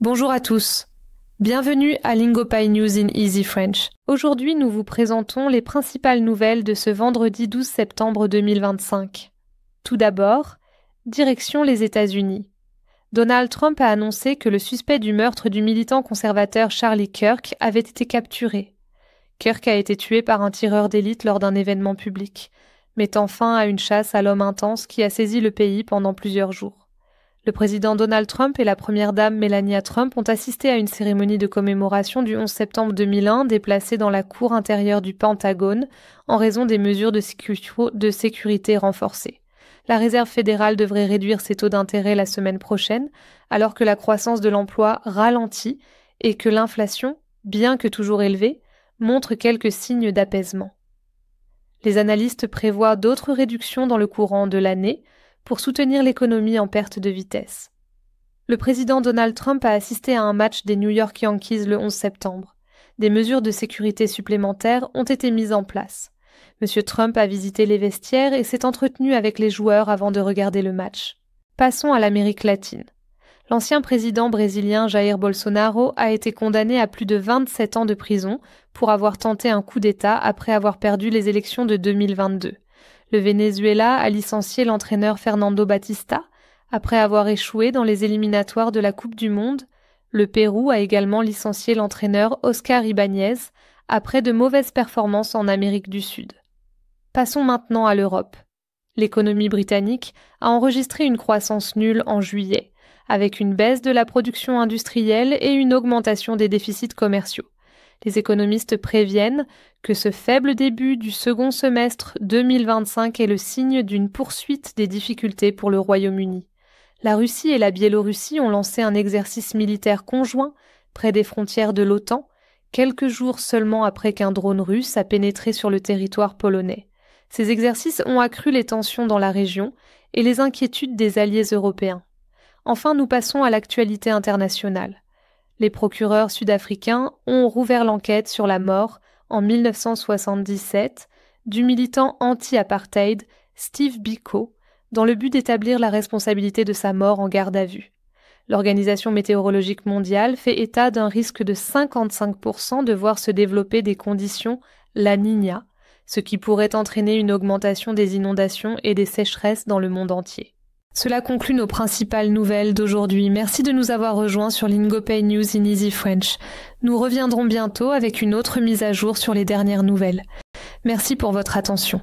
Bonjour à tous. Bienvenue à Lingopie News in Easy French. Aujourd'hui, nous vous présentons les principales nouvelles de ce vendredi 12 septembre 2025. Tout d'abord, direction les États-Unis. Donald Trump a annoncé que le suspect du meurtre du militant conservateur Charlie Kirk avait été capturé. Kirk a été tué par un tireur d'élite lors d'un événement public, mettant fin à une chasse à l'homme intense qui a saisi le pays pendant plusieurs jours. Le président Donald Trump et la première dame Melania Trump ont assisté à une cérémonie de commémoration du 11 septembre 2001 déplacée dans la cour intérieure du Pentagone en raison des mesures de sécurité renforcées. La Réserve fédérale devrait réduire ses taux d'intérêt la semaine prochaine, alors que la croissance de l'emploi ralentit et que l'inflation, bien que toujours élevée, montre quelques signes d'apaisement. Les analystes prévoient d'autres réductions dans le courant de l'année pour soutenir l'économie en perte de vitesse. Le président Donald Trump a assisté à un match des New York Yankees le 11 septembre. Des mesures de sécurité supplémentaires ont été mises en place. M. Trump a visité les vestiaires et s'est entretenu avec les joueurs avant de regarder le match. Passons à l'Amérique latine. L'ancien président brésilien Jair Bolsonaro a été condamné à plus de 27 ans de prison pour avoir tenté un coup d'État après avoir perdu les élections de 2022. Le Venezuela a licencié l'entraîneur Fernando Batista après avoir échoué dans les éliminatoires de la Coupe du Monde. Le Pérou a également licencié l'entraîneur Oscar Ibáñez après de mauvaises performances en Amérique du Sud. Passons maintenant à l'Europe. L'économie britannique a enregistré une croissance nulle en juillet, avec une baisse de la production industrielle et une augmentation des déficits commerciaux. Les économistes préviennent que ce faible début du second semestre 2025 est le signe d'une poursuite des difficultés pour le Royaume-Uni. La Russie et la Biélorussie ont lancé un exercice militaire conjoint près des frontières de l'OTAN, quelques jours seulement après qu'un drone russe a pénétré sur le territoire polonais. Ces exercices ont accru les tensions dans la région et les inquiétudes des alliés européens. Enfin, nous passons à l'actualité internationale. Les procureurs sud-africains ont rouvert l'enquête sur la mort, en 1977, du militant anti-apartheid Steve Biko, dans le but d'établir la responsabilité de sa mort en garde à vue. L'Organisation météorologique mondiale fait état d'un risque de 55% de voir se développer des conditions La Niña, ce qui pourrait entraîner une augmentation des inondations et des sécheresses dans le monde entier. Cela conclut nos principales nouvelles d'aujourd'hui. Merci de nous avoir rejoints sur Lingopie News in Easy French. Nous reviendrons bientôt avec une autre mise à jour sur les dernières nouvelles. Merci pour votre attention.